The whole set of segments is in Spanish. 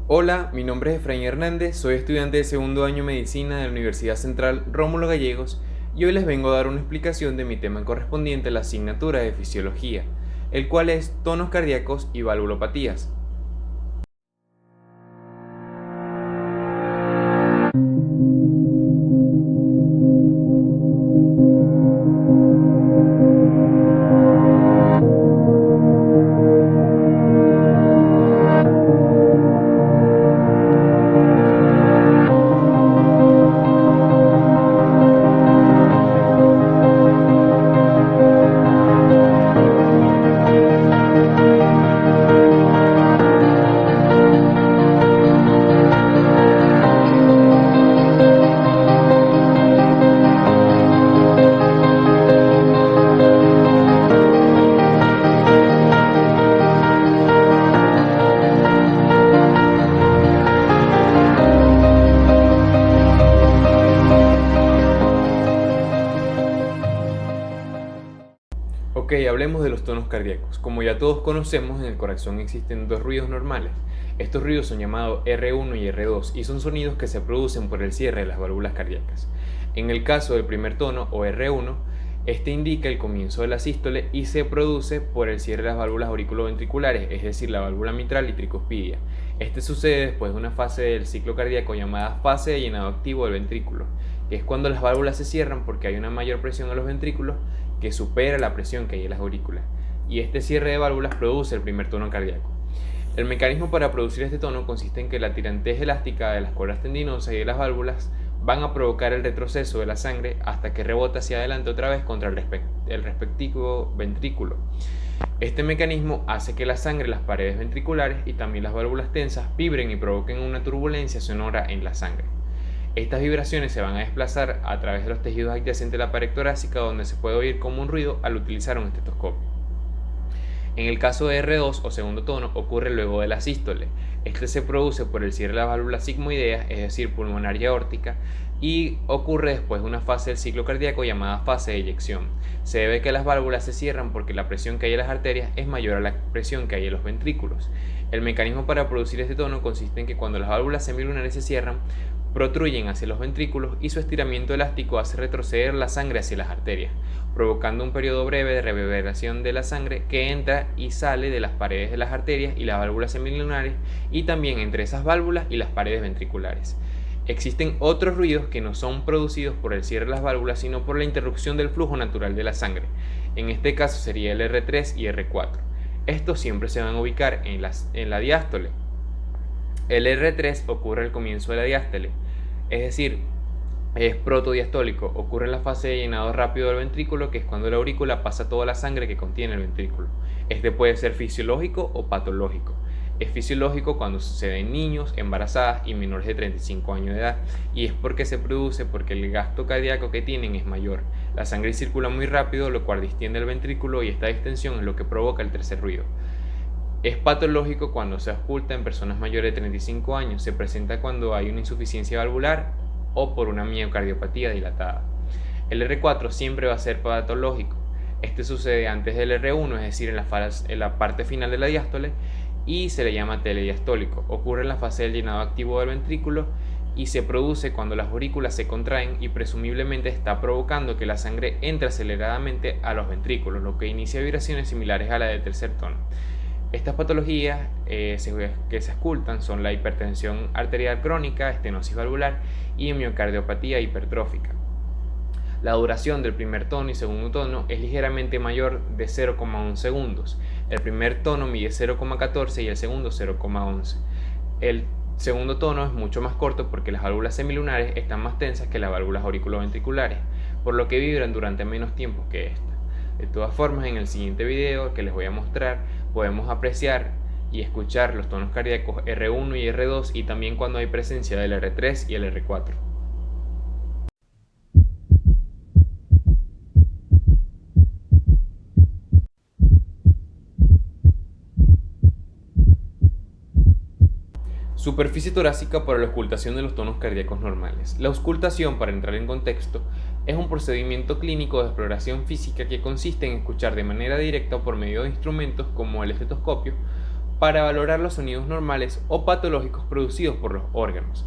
Hola, mi nombre es Efraín Hernández, soy estudiante de segundo año de Medicina de la Universidad Central Rómulo Gallegos y hoy les vengo a dar una explicación de mi tema correspondiente a la asignatura de Fisiología, el cual es tonos cardíacos y valvulopatías. Ok, hablemos de los tonos cardíacos. Como ya todos conocemos, en el corazón existen dos ruidos normales. Estos ruidos son llamados R1 y R2 y son sonidos que se producen por el cierre de las válvulas cardíacas. En el caso del primer tono o R1, este indica el comienzo de la sístole y se produce por el cierre de las válvulas auriculoventriculares, es decir, la válvula mitral y tricuspidia. Este sucede después de una fase del ciclo cardíaco llamada fase de llenado activo del ventrículo, que es cuando las válvulas se cierran porque hay una mayor presión en los ventrículos que supera la presión que hay en las aurículas, y este cierre de válvulas produce el primer tono cardíaco. El mecanismo para producir este tono consiste en que la tirantez elástica de las cuerdas tendinosas y de las válvulas van a provocar el retroceso de la sangre hasta que rebota hacia adelante otra vez contra el respectivo ventrículo. Este mecanismo hace que la sangre, las paredes ventriculares y también las válvulas tensas vibren y provoquen una turbulencia sonora en la sangre. Estas vibraciones se van a desplazar a través de los tejidos adyacentes a la pared torácica, donde se puede oír como un ruido al utilizar un estetoscopio. En el caso de R2 o segundo tono ocurre luego de la sístole. Este se produce por el cierre de las válvulas sigmoideas, es decir, pulmonar y aórtica, y ocurre después de una fase del ciclo cardíaco llamada fase de eyección. Se debe que las válvulas se cierran porque la presión que hay en las arterias es mayor a la presión que hay en los ventrículos. El mecanismo para producir este tono consiste en que cuando las válvulas semilunares se cierran, protruyen hacia los ventrículos y su estiramiento elástico hace retroceder la sangre hacia las arterias, provocando un periodo breve de reverberación de la sangre que entra y sale de las paredes de las arterias y las válvulas semilunares y también entre esas válvulas y las paredes ventriculares. Existen otros ruidos que no son producidos por el cierre de las válvulas, sino por la interrupción del flujo natural de la sangre. En este caso sería el R3 y R4. Estos siempre se van a ubicar en la diástole. El R3 ocurre al comienzo de la diástole, es decir, es protodiastólico, ocurre en la fase de llenado rápido del ventrículo, que es cuando la aurícula pasa toda la sangre que contiene el ventrículo. Este puede ser fisiológico o patológico. Es fisiológico cuando sucede en niños, embarazadas y menores de 35 años de edad, y es porque se produce porque el gasto cardíaco que tienen es mayor. La sangre circula muy rápido, lo cual distiende el ventrículo y esta distensión es lo que provoca el tercer ruido. Es patológico cuando se oculta en personas mayores de 35 años, se presenta cuando hay una insuficiencia valvular o por una miocardiopatía dilatada. El R4 siempre va a ser patológico. Este sucede antes del R1, es decir, en la parte final de la diástole, y se le llama telediastólico. Ocurre en la fase del llenado activo del ventrículo y se produce cuando las aurículas se contraen y presumiblemente está provocando que la sangre entre aceleradamente a los ventrículos, lo que inicia vibraciones similares a la del tercer tono. Estas patologías que se ocultan son la hipertensión arterial crónica, estenosis valvular y miocardiopatía hipertrófica. La duración del primer tono y segundo tono es ligeramente mayor de 0,1 segundos. El primer tono mide 0,14 y el segundo 0,11. El segundo tono es mucho más corto porque las válvulas semilunares están más tensas que las válvulas auriculoventriculares, por lo que vibran durante menos tiempo que esta. De todas formas, en el siguiente video que les voy a mostrar, podemos apreciar y escuchar los tonos cardíacos R1 y R2 y también cuando hay presencia del R3 y el R4. Superficie torácica para la auscultación de los tonos cardíacos normales. La auscultación, para entrar en contexto, es un procedimiento clínico de exploración física que consiste en escuchar de manera directa o por medio de instrumentos como el estetoscopio para valorar los sonidos normales o patológicos producidos por los órganos.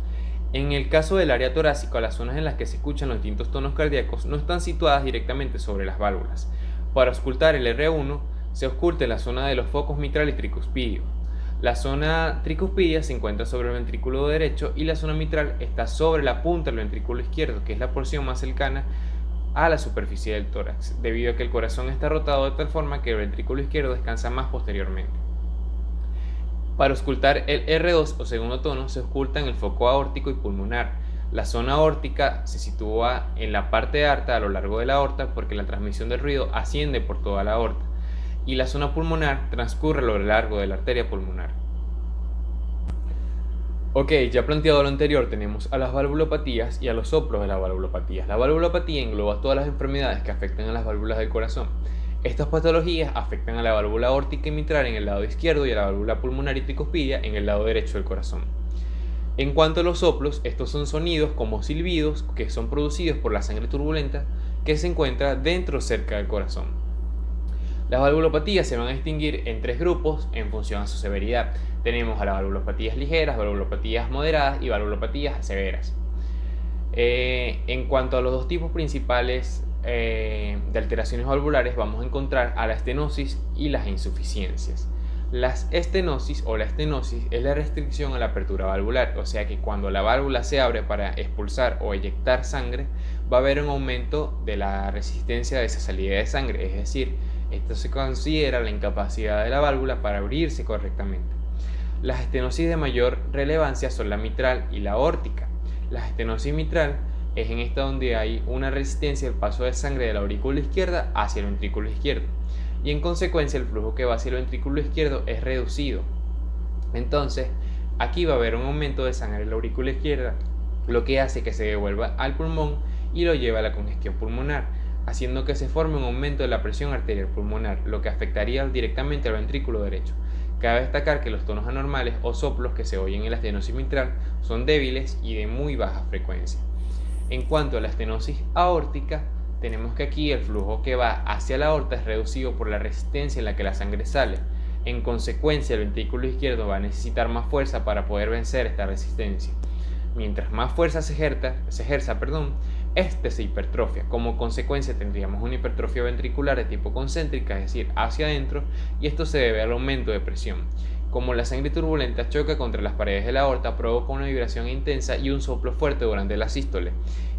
En el caso del área torácica, las zonas en las que se escuchan los distintos tonos cardíacos no están situadas directamente sobre las válvulas. Para auscultar el R1, se ausculta en la zona de los focos mitral y tricuspidio. La zona tricuspidia se encuentra sobre el ventrículo derecho y la zona mitral está sobre la punta del ventrículo izquierdo, que es la porción más cercana a la superficie del tórax, debido a que el corazón está rotado de tal forma que el ventrículo izquierdo descansa más posteriormente. Para auscultar el R2 o segundo tono se ausculta en el foco aórtico y pulmonar. La zona aórtica se sitúa en la parte alta a lo largo de la aorta porque la transmisión del ruido asciende por toda la aorta, y la zona pulmonar transcurre a lo largo de la arteria pulmonar. Ok, ya planteado lo anterior, tenemos a las valvulopatías y a los soplos de las valvulopatías. La valvulopatía engloba todas las enfermedades que afectan a las válvulas del corazón. Estas patologías afectan a la válvula aórtica y mitral en el lado izquierdo y a la válvula pulmonar y tricuspidia en el lado derecho del corazón. En cuanto a los soplos, estos son sonidos como silbidos que son producidos por la sangre turbulenta que se encuentra dentro o cerca del corazón. Las valvulopatías se van a distinguir en tres grupos en función a su severidad. Tenemos a las valvulopatías ligeras, valvulopatías moderadas y valvulopatías severas. En cuanto a los dos tipos principales de alteraciones valvulares, vamos a encontrar a la estenosis y las insuficiencias. La estenosis o la estenosis es la restricción a la apertura valvular, o sea que cuando la válvula se abre para expulsar o eyectar sangre, va a haber un aumento de la resistencia de esa salida de sangre, es decir, esto se considera la incapacidad de la válvula para abrirse correctamente. Las estenosis de mayor relevancia son la mitral y la aórtica. La estenosis mitral es en esta donde hay una resistencia al paso de sangre de la aurícula izquierda hacia el ventrículo izquierdo, y en consecuencia el flujo que va hacia el ventrículo izquierdo es reducido. Entonces, aquí va a haber un aumento de sangre en la aurícula izquierda, lo que hace que se devuelva al pulmón y lo lleva a la congestión pulmonar, haciendo que se forme un aumento de la presión arterial pulmonar, lo que afectaría directamente al ventrículo derecho. Cabe destacar que los tonos anormales o soplos que se oyen en la estenosis mitral son débiles y de muy baja frecuencia. En cuanto a la estenosis aórtica, tenemos que aquí el flujo que va hacia la aorta es reducido por la resistencia en la que la sangre sale. En consecuencia, el ventrículo izquierdo va a necesitar más fuerza para poder vencer esta resistencia. Mientras más fuerza se ejerza, este se hipertrofia. Como consecuencia tendríamos una hipertrofia ventricular de tipo concéntrica, es decir, hacia adentro, y esto se debe al aumento de presión. Como la sangre turbulenta choca contra las paredes de la aorta, provoca una vibración intensa y un soplo fuerte durante la sístole,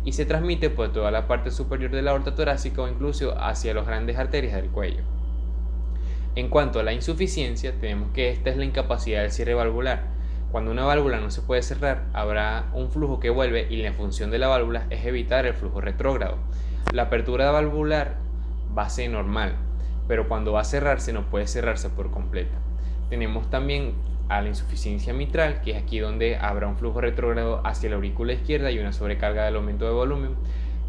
y se transmite por toda la parte superior de la aorta torácica o incluso hacia las grandes arterias del cuello. En cuanto a la insuficiencia, tenemos que esta es la incapacidad del cierre valvular. Cuando una válvula no se puede cerrar, habrá un flujo que vuelve y la función de la válvula es evitar el flujo retrógrado. La apertura valvular va a ser normal, pero cuando va a cerrarse no puede cerrarse por completo. Tenemos también a la insuficiencia mitral, que es aquí donde habrá un flujo retrógrado hacia la aurícula izquierda y una sobrecarga del aumento de volumen,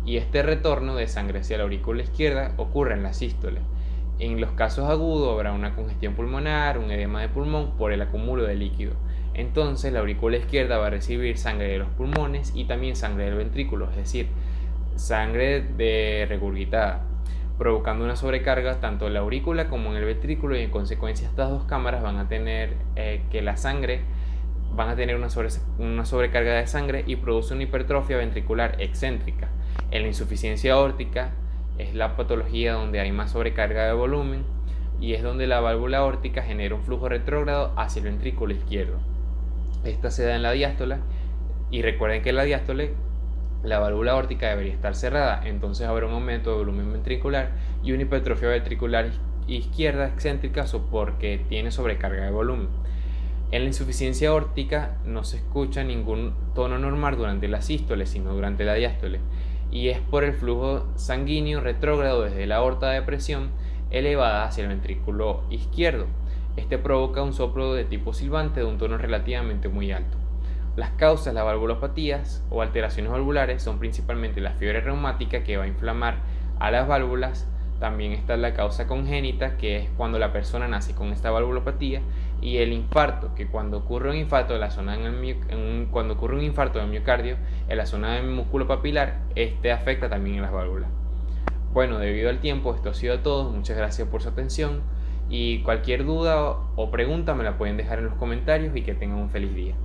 y este retorno de sangre hacia la aurícula izquierda ocurre en la sístole. En los casos agudos habrá una congestión pulmonar, un edema de pulmón por el acúmulo de líquido. Entonces la aurícula izquierda va a recibir sangre de los pulmones y también sangre del ventrículo, es decir, sangre regurgitada, provocando una sobrecarga tanto en la aurícula como en el ventrículo, y en consecuencia estas dos cámaras van a tener una sobrecarga de sangre y produce una hipertrofia ventricular excéntrica. En la insuficiencia aórtica es la patología donde hay más sobrecarga de volumen y es donde la válvula aórtica genera un flujo retrógrado hacia el ventrículo izquierdo. Esta se da en la diástole, y recuerden que en la diástole la válvula aórtica debería estar cerrada, entonces habrá un aumento de volumen ventricular y una hipertrofia ventricular izquierda excéntrica porque tiene sobrecarga de volumen. En la insuficiencia aórtica no se escucha ningún tono normal durante la sístole, sino durante la diástole, y es por el flujo sanguíneo retrógrado desde la aorta de presión elevada hacia el ventrículo izquierdo. Este provoca un soplo de tipo silbante de un tono relativamente muy alto. Las causas de las valvulopatías o alteraciones valvulares son principalmente la fiebre reumática, que va a inflamar a las válvulas. También está la causa congénita, que es cuando la persona nace con esta valvulopatía, y el infarto, que cuando ocurre un infarto de miocardio en la zona del músculo papilar, este afecta también a las válvulas. Bueno, debido al tiempo, esto ha sido todo. Muchas gracias por su atención Y cualquier duda o pregunta me la pueden dejar en los comentarios y que tengan un feliz día.